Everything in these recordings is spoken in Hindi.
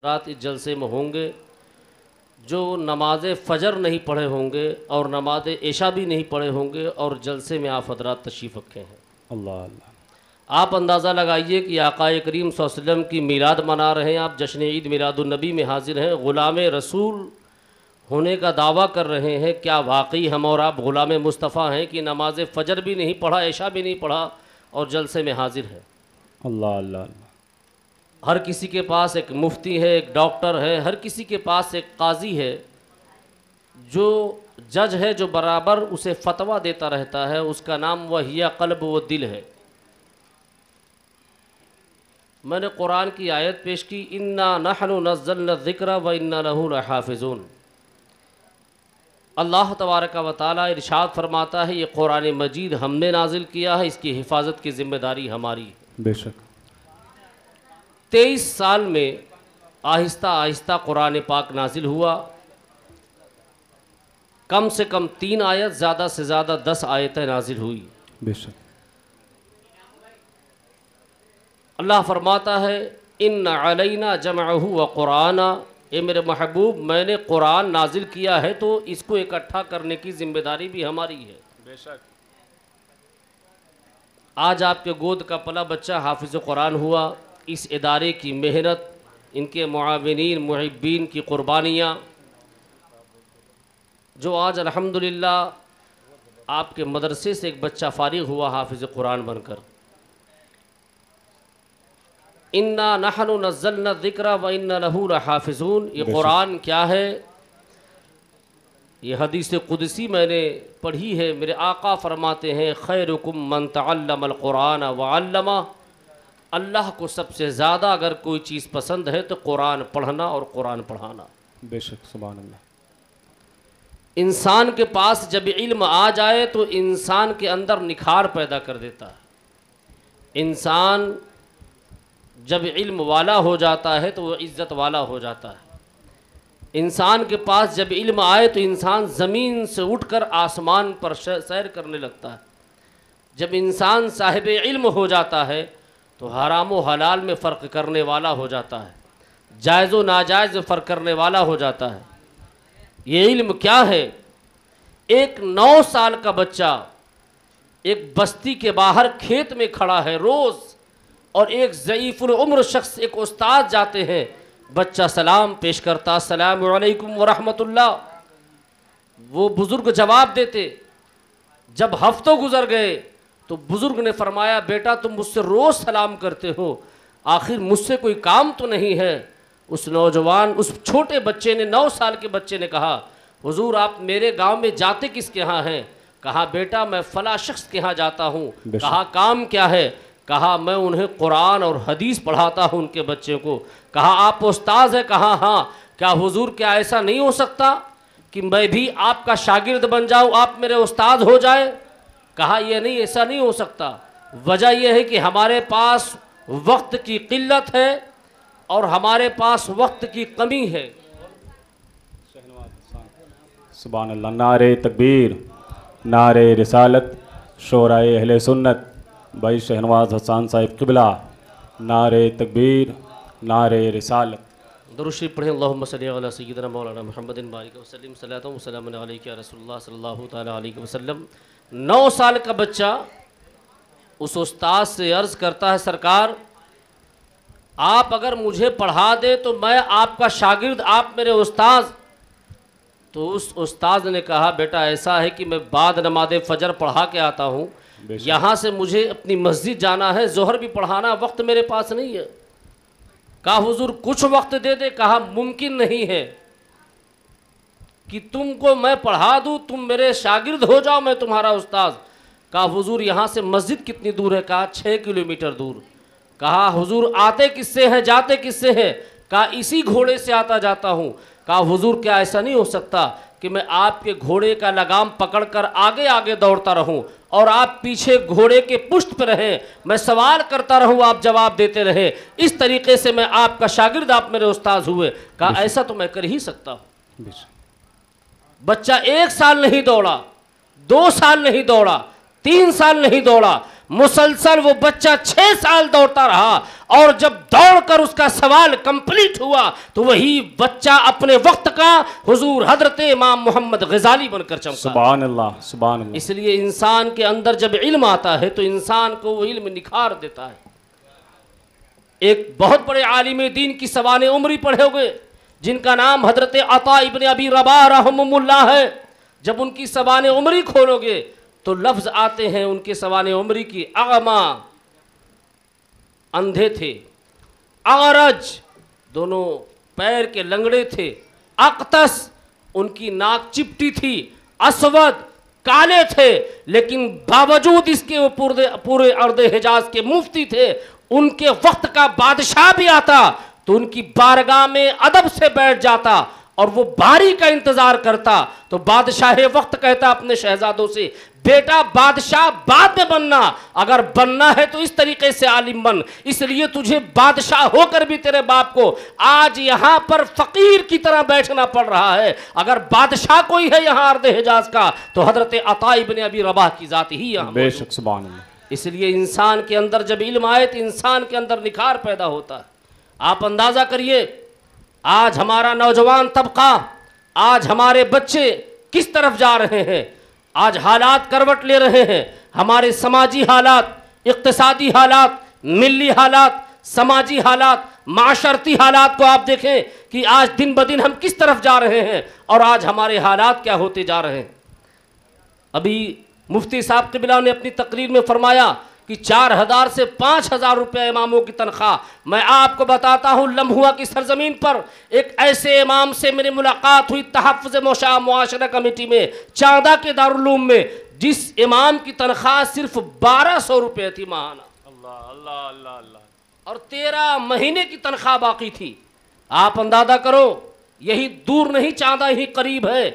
रात इस जलसे में होंगे जो नमाज फ़जर नहीं पढ़े होंगे और नमाज इशा भी नहीं पढ़े होंगे और जलसे में आप हज़रात तशरीफ़ रखे हैं। अल्लाह अल्लाह। आप अंदाज़ा लगाइए कि आक़ाए करीम सल्लल्लाहु अलैहि वसल्लम की मीलाद मना रहे हैं, आप जश्न ईद मिलादुन्नबी में हाज़िर हैं, ग़ुलाम रसूल होने का दावा कर रहे हैं। क्या वाकई हम और आप ग़ुलाम मुस्तफ़ा हैं कि नमाज फ़जर भी नहीं पढ़ा, इशा भी नहीं पढ़ा और जलसे में हाज़िर हैं? अल्लाह अल्लाह। हर किसी के पास एक मुफ्ती है, एक डॉक्टर है, हर किसी के पास एक काजी है, जो जज है, जो बराबर उसे फतवा देता रहता है। उसका नाम वहिया क़ल्ब व दिल है। मैंने कुरान की आयत पेश की, इन्ना नहनु नज़्ज़लना ज़िक्रा व इन्ना लहू लहाफ़िज़ून। अल्लाह तबारक व तआला इरशाद फरमाता है, ये कुरान मजीद हमने नाजिल किया है, इसकी हिफाजत की ज़िम्मेदारी हमारी है। बेशक 23 साल में आहिस्ता आहिस्ता कुरान पाक नाजिल हुआ। कम से कम 3 आयत, ज़्यादा से ज़्यादा 10 आयतें नाजिल हुई। बेशक अल्लाह फरमाता है, इन्ना अलैना जमअहु व कुराना, ए मेरे महबूब मैंने कुरान नाजिल किया है तो इसको इकट्ठा करने की ज़िम्मेदारी भी हमारी है। बेशक आज आपके गोद का पला बच्चा हाफिज़ कुरान हुआ। इस इदारे की मेहनत, इनके मुआविनीन मुहिब्बीन की क़ुरबानियाँ, जो आज अल्हम्दुलिल्लाह आपके मदरसे से एक बच्चा फ़ारिग़ हुआ हाफिज़ कुरान बनकर। इन्ना नहनु नज़्ज़लना ज़िक्रा व इन्ना लहू लहाफ़िज़ून। ये कुरान क्या है? ये हदीस कुदसी मैंने पढ़ी है। मेरे आका फरमाते हैं, खैरुकुम मन तअल्लमल कुरान व अल्लमा। अल्लाह को सबसे ज़्यादा अगर कोई चीज़ पसंद है तो कुरान पढ़ना और कुरान पढ़ाना। बेशक सुभान अल्लाह। इंसान के पास जब इल्म आ जाए तो इंसान के अंदर निखार पैदा कर देता है। इंसान जब इल्म वाला हो जाता है तो वह इज़्ज़त वाला हो जाता है। इंसान के पास जब इल्म आए तो इंसान ज़मीन से उठकर आसमान पर सैर करने लगता है। जब इंसान साहिब इल्म हो जाता है तो हराम व हलाल में फ़र्क करने वाला हो जाता है, जायज़ व नाजायज़ में फ़र्क करने वाला हो जाता है। ये इल्म क्या है? एक 9 साल का बच्चा एक बस्ती के बाहर खेत में खड़ा है रोज़, और एक ज़ईफ़ुल उम्र शख्स, एक उस्ताद जाते हैं, बच्चा सलाम पेश करता, अस्सलामु अलैकुम व रहमतुल्लाह। वो बुज़ुर्ग जवाब देते। जब हफ्तों गुज़र गए तो बुज़ुर्ग ने फरमाया, बेटा तुम मुझसे रोज़ सलाम करते हो, आखिर मुझसे कोई काम तो नहीं है? उस नौजवान, उस छोटे बच्चे ने, 9 साल के बच्चे ने कहा, हुज़ूर आप मेरे गांव में जाते किसके यहाँ हैं? कहा बेटा मैं फ़ला शख्स के यहाँ जाता हूँ। कहा काम क्या है? कहा मैं उन्हें कुरान और हदीस पढ़ाता हूँ उनके बच्चे को। कहा आप उस्ताद हैं? कहा हाँ। क्या हुज़ूर क्या ऐसा नहीं हो सकता कि मैं भी आपका शागिर्द बन जाऊँ, आप मेरे उस्ताद हो जाए? कहा यह नहीं, ऐसा नहीं हो सकता। वजह यह है कि हमारे पास वक्त की किल्लत है और हमारे पास वक्त की कमी है। सुभान अल्लाह। नारे तकबीर, नारे रिसालत, शोराए अहले सुन्नत भाई शहनवाज हसन साहिब क़िबला। नारे तकबीर, नारे रिसालत। दुरूद शरीफ पढ़ें। अल्लाहुम्मा सल्ली अला सय्यिदिना मौलाना मुहम्मदिन बारिक वसल्लम सल्लल्लाहु अलैहि वसल्लम अलैका या रसूलुल्लाह सल्लल्लाहु तआला अलैहि वसल्लम। 9 साल का बच्चा उस उस्ताद से अर्ज़ करता है, सरकार आप अगर मुझे पढ़ा दे तो मैं आपका शागिर्द, आप मेरे उस्ताद। तो उस उस्ताद ने कहा, बेटा ऐसा है कि मैं बाद नमाज फ़जर पढ़ा के आता हूँ, यहाँ से मुझे अपनी मस्जिद जाना है, ज़ोहर भी पढ़ाना, वक्त मेरे पास नहीं है। कहा हुजूर कुछ वक्त दे दे। कहा मुमकिन नहीं है कि तुमको मैं पढ़ा दूँ, तुम मेरे शागिर्द हो जाओ, मैं तुम्हारा उस्ताद। कहा हुजूर यहाँ से मस्जिद कितनी दूर है? कहा 6 किलोमीटर दूर। कहा हुजूर आते किससे हैं, जाते किससे हैं? कहा इसी घोड़े से आता जाता हूँ। कहा हुजूर क्या ऐसा नहीं हो सकता कि मैं आपके घोड़े का लगाम पकड़कर आगे आगे दौड़ता रहूं और आप पीछे घोड़े के पुष्ट पर रहें, मैं सवाल करता रहूं, आप जवाब देते रहे, इस तरीके से मैं आपका शागिर्द, आप मेरे उस्ताद हुए। कहा ऐसा तो मैं कर ही सकता हूं। बच्चा 1 साल नहीं दौड़ा, 2 साल नहीं दौड़ा, 3 साल नहीं दौड़ा, मुसलसल वो बच्चा 6 साल दौड़ता रहा, और जब दौड़कर उसका सवाल कंप्लीट हुआ तो वही बच्चा अपने वक्त का हुजूर हजरत इमाम मोहम्मद गजाली बनकर चमका। सुभान अल्लाह, सुभान अल्लाह। इसलिए इंसान के अंदर जब इल्म आता है तो इंसान को वो इल्म निखार देता है। एक बहुत बड़े आलिम दीन की सवाने उम्री पढ़े हुए जिनका नाम हजरत अता इब्न अबी रबाह रहमुल्लाह है, जब उनकी सवाने उम्री खोलोगे तो लफ्ज आते हैं उनके सवाने उम्री की, अगमा अंधे थे, अगरज दोनों पैर के लंगड़े थे, अक्तस उनकी नाक चिपटी थी, असवद काले थे, लेकिन बावजूद इसके वो पूरे अर्दे हिजाज के मुफ्ती थे। उनके वक्त का बादशाह भी आता तो उनकी बारगाह में अदब से बैठ जाता और वो बारी का इंतजार करता। तो बादशाह वक्त कहता अपने शहजादों से, बेटा बादशाह बाद में बनना, अगर बनना है तो इस तरीके से आलिम बन, इसलिए तुझे बादशाह होकर भी तेरे बाप को आज यहां पर फकीर की तरह बैठना पड़ रहा है। अगर बादशाह कोई है यहां अर्दे हिजाज का तो हजरत अता इब्न अबी रबाह की जात ही यहां। बेशक, सुभान अल्लाह। इसलिए इंसान के अंदर जब इल्म आए तो इंसान के अंदर निखार पैदा होता है। आप अंदाजा करिए आज हमारा नौजवान तबका, आज हमारे बच्चे किस तरफ जा रहे हैं। आज हालात करवट ले रहे हैं, हमारे समाजी हालात, इक्तिसादी हालात, मिली हालात, समाजी हालात, माशरती हालात को आप देखें कि आज दिन ब दिन हम किस तरफ जा रहे हैं और आज हमारे हालात क्या होते जा रहे हैं। अभी मुफ्ती साहब क़िबला ने अपनी तकरीर में फरमाया कि 4000 से 5000 रुपये इमामों की तनख्वाह। मैं आपको बताता हूँ, लम्हुआ की सरजमीन पर एक ऐसे इमाम से मेरी मुलाकात हुई तहफ़्फ़ुज़ मुआशरा कमेटी में, चांदा के दारुल-उलूम में, जिस इमाम की तनख्वाह सिर्फ 1200 रुपये थी माहाना। अल्लाह अल्लाह अल्लाह अल्लाह। और 13 महीने की तनख्वाह बाकी थी। आप अंदाजा करो, यही दूर नहीं, चांदा ही करीब है।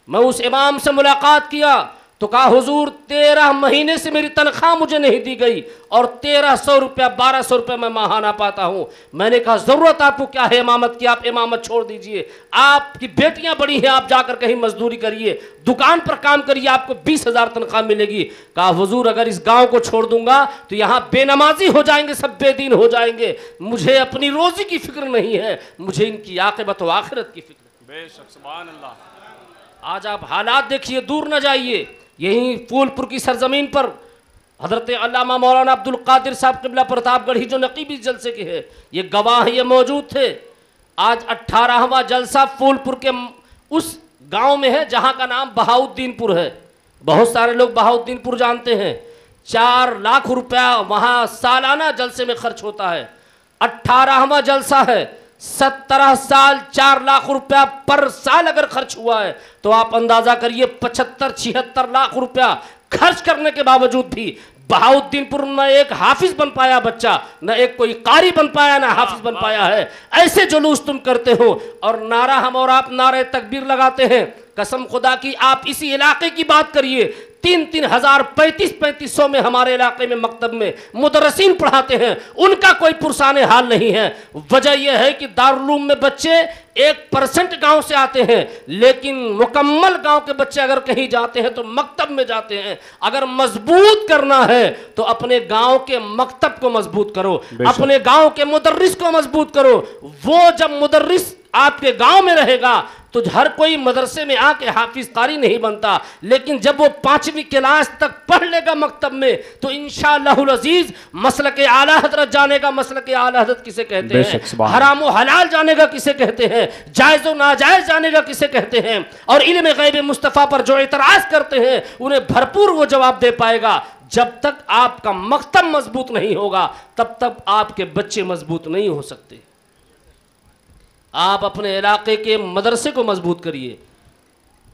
मैं उस इमाम से मुलाकात किया तो कहा हुजूर 13 महीने से मेरी तनख्वाह मुझे नहीं दी गई और 1300 रुपया 1200 रुपया मैं माहाना पाता हूँ। मैंने कहा ज़रूरत आपको क्या है इमामत की, आप इमामत छोड़ दीजिए, आपकी बेटियां बड़ी हैं, आप जाकर कहीं मजदूरी करिए, दुकान पर काम करिए, आपको 20,000 तनख्वाह मिलेगी। कहा हुजूर अगर इस गाँव को छोड़ दूंगा तो यहाँ बेनमाजी हो जाएंगे, सब बेदीन हो जाएंगे, मुझे अपनी रोजी की फिक्र नहीं है, मुझे इनकी आक़िबत व आखिरत की फिक्र। बेशक, सुभान अल्लाह। आज आप हालात देखिए, दूर न जाइए, यहीं फूलपुर की सरजमीन पर हजरत अल्लामा मौलाना अब्दुल कादिर साहब क़िबला प्रतापगढ़ी जो नकीबी जलसे के हैं, ये गवाह ये मौजूद थे। आज 18वां जलसा फूलपुर के उस गांव में है जहां का नाम बहाउद्दीनपुर है। बहुत सारे लोग बहाउद्दीनपुर जानते हैं। 4 लाख रुपया वहां सालाना जलसे में खर्च होता है। 18वां जलसा है, 17 साल 4 लाख रुपया पर साल अगर खर्च हुआ है तो आप अंदाजा करिए 75-76 लाख रुपया खर्च करने के बावजूद भी बहाउद्दीनपुर में एक हाफिज बन पाया बच्चा, न एक कोई कारी बन पाया, ना हाफिज बन पाया है। ऐसे जुलूस तुम करते हो और नारा हम और आप नारे तकबीर लगाते हैं। कसम खुदा की आप इसी इलाके की बात करिए, 3-3 हज़ार 3500 में हमारे इलाके में मकतब में मुदर्रिसीन पढ़ाते हैं, उनका कोई पुरसाने हाल नहीं है। वजह यह है कि दारुल-उलूम में बच्चे 1% गांव से आते हैं, लेकिन मुकम्मल गांव के बच्चे अगर कहीं जाते हैं तो मकतब में जाते हैं। अगर मजबूत करना है तो अपने गांव के मकतब को मजबूत करो, अपने गांव के मुदर्रिस को मजबूत करो। वो जब मुदर्रिस आपके गांव में रहेगा तो हर कोई मदरसे में आके हाफिज कारी नहीं बनता, लेकिन जब वो 5वीं क्लास तक पढ़ लेगा मकतब में तो इंशाअल्लाहुल अजीज मसलके आला हजरत जानेगा। मसलके आला हजरत किसे कहते हैं, हराम व हलाल जानेगा किसे कहते हैं, जायज़ व नाजायज़ जानेगा किसे कहते हैं, और इल्म गैब मुस्तफ़ा पर जो इतराज़ करते हैं उन्हें भरपूर वो जवाब दे पाएगा। जब तक आपका मकतब मजबूत नहीं होगा तब तक आपके बच्चे मजबूत नहीं हो सकते। आप अपने इलाके के मदरसे को मजबूत करिए।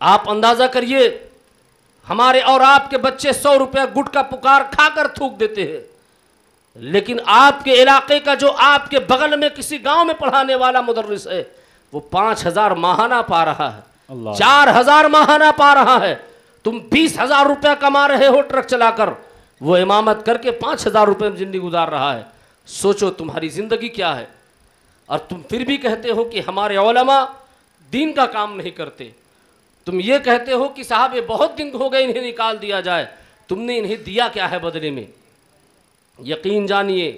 आप अंदाज़ा करिए हमारे और आपके बच्चे 100 रुपया गुटखा पुकार खाकर थूक देते हैं, लेकिन आपके इलाके का जो आपके बगल में किसी गांव में पढ़ाने वाला मुदर्रिस है वो 5000 माहाना पा रहा है, 4000 माहाना पा रहा है। तुम 20,000 रुपया कमा रहे हो ट्रक चलाकर, वो इमामत करके 5000 रुपये में जिंदगी गुजार रहा है। सोचो तुम्हारी ज़िंदगी क्या है। और तुम फिर भी कहते हो कि हमारे उलमा दीन का काम नहीं करते। तुम ये कहते हो कि साहब ये बहुत दिन हो गए, इन्हें निकाल दिया जाए। तुमने इन्हें दिया क्या है बदले में? यकीन जानिए,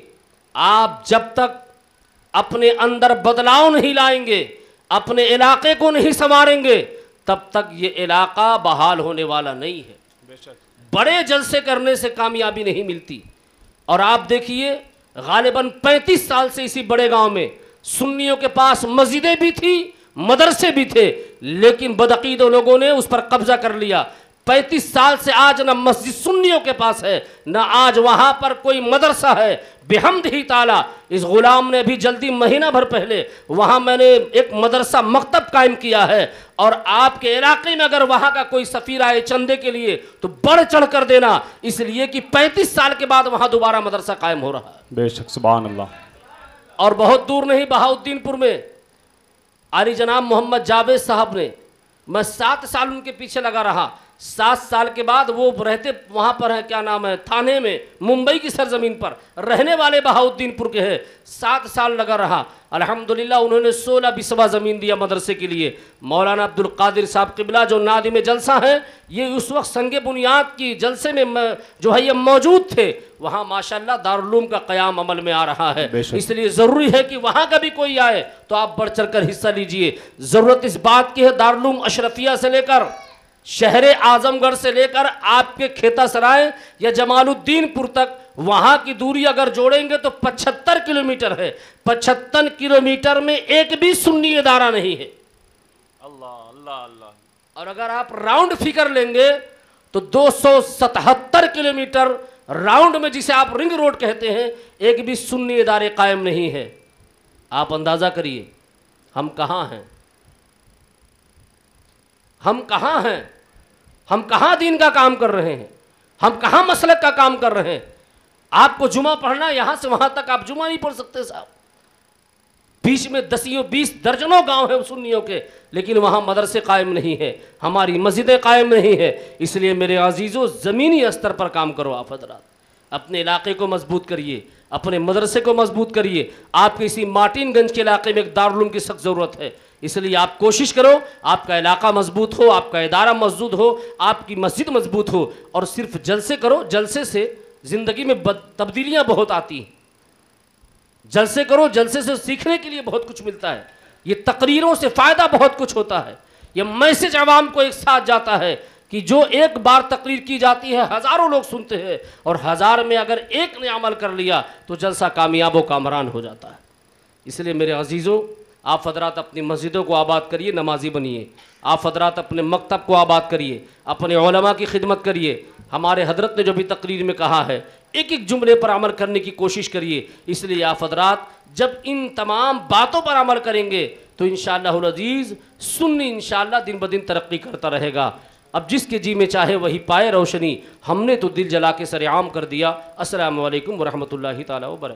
आप जब तक अपने अंदर बदलाव नहीं लाएंगे, अपने इलाके को नहीं संवारेंगे, तब तक ये इलाका बहाल होने वाला नहीं है। बड़े जलसे करने से कामयाबी नहीं मिलती। और आप देखिए, गालिबन 35 साल से इसी बड़े गांव में सुन्नियों के पास मस्जिदें भी थी, मदरसे भी थे, लेकिन बदअकीद लोगों ने उस पर कब्जा कर लिया। 35 साल से आज ना मस्जिद सुन्नियों के पास है, ना आज वहां पर कोई मदरसा है। बेहम्दिही ताला इस गुलाम ने भी जल्दी महीना भर पहले वहां मैंने एक मदरसा मकतब कायम किया है। और आपके इलाके में अगर वहां का कोई सफीर आए चंदे के लिए तो बढ़ चढ़ कर देना, इसलिए कि 35 साल के बाद वहां दोबारा मदरसा कायम हो रहा है। बेशक, सुभान अल्लाह। और बहुत दूर नहीं, बहाउद्दीनपुर में आली जनाब मोहम्मद जावेद साहब ने, मैं 7 साल उनके पीछे लगा रहा। 7 साल के बाद वो रहते वहाँ पर है, क्या नाम है, थाने में, मुंबई की सरजमीन पर रहने वाले बहाउद्दीनपुर के हैं। 7 साल लगा रहा। अल्हम्दुलिल्लाह उन्होंने 16 बिस्वा ज़मीन दिया मदरसे के लिए। मौलाना अब्दुल कादिर साहब क़िबला जो नादी में जलसा है, ये उस वक्त संगे बुनियाद की जलसे में जो है ये मौजूद थे। वहाँ माशाल्लाह दारुल उलूम का क़याम अमल में आ रहा है। इसलिए ज़रूरी है कि वहाँ का भी कोई आए तो आप बढ़ चढ़ कर हिस्सा लीजिए। ज़रूरत इस बात की है, दारुल उलूम अशरफिया से लेकर शहर आजमगढ़ से लेकर आपके खेता सराय या जमालुद्दीनपुर तक, वहां की दूरी अगर जोड़ेंगे तो 75 किलोमीटर है। 75 किलोमीटर में एक भी सुन्नी इदारा नहीं है। अल्लाह अल्लाह अल्लाह। और अगर आप राउंड फिगर लेंगे तो 277 किलोमीटर राउंड में, जिसे आप रिंग रोड कहते हैं, एक भी सुन्नी इदारे कायम नहीं है। आप अंदाजा करिए हम कहाँ हैं, हम कहाँ हैं, हम कहाँ दीन का काम कर रहे हैं, हम कहाँ मसलक का काम कर रहे हैं। आपको जुमा पढ़ना, यहाँ से वहाँ तक आप जुमा नहीं पढ़ सकते साहब। बीच में 10-20 दर्जनों गांव हैं सुन्नियों के, लेकिन वहाँ मदरसे कायम नहीं है, हमारी मस्जिदें कायम नहीं है। इसलिए मेरे अजीज़ों, ज़मीनी स्तर पर काम करो। आप हज़रात अपने इलाके को मजबूत करिए, अपने मदरसे को मजबूत करिए। आपके इसी मार्टिनगंज के इलाके में एक दारुल उलूम की सख्त ज़रूरत है। इसलिए आप कोशिश करो, आपका इलाका मजबूत हो, आपका इदारा मजबूत हो, आपकी मस्जिद मजबूत हो। और सिर्फ जलसे करो, जलसे से ज़िंदगी में तब्दीलियाँ बहुत आती हैं। जलसे करो, जलसे से सीखने के लिए बहुत कुछ मिलता है। ये तकरीरों से फ़ायदा बहुत कुछ होता है। ये मैसेज आवाम को एक साथ जाता है कि जो एक बार तकरीर की जाती है हज़ारों लोग सुनते हैं, और 1000 में अगर एक ने अमल कर लिया तो जलसा कामयाब व कामरान हो जाता है। इसलिए मेरे अजीज़ों, आप हज़रात अपनी मस्जिदों को आबाद करिए, नमाजी बनिए। आप हज़रात अपने मकतब को आबाद करिए, अपने उलमा की खिदमत करिए। हमारे हज़रत ने जो भी तकरीर में कहा है, एक एक जुमले पर अमल करने की कोशिश करिए। इसलिए आप हज़रात जब इन तमाम बातों पर अमल करेंगे तो इंशाअल्लाहुल अज़ीज़ सुन्नी इंशाअल्लाह दिन ब दिन तरक्की करता रहेगा। अब जिसके जी में चाहे वही पाए रोशनी। हमने तो दिल जला के सरेआम कर दिया। अस्सलामु अलैकुम व रहमतुल्लाहि ताला व बरकातहू।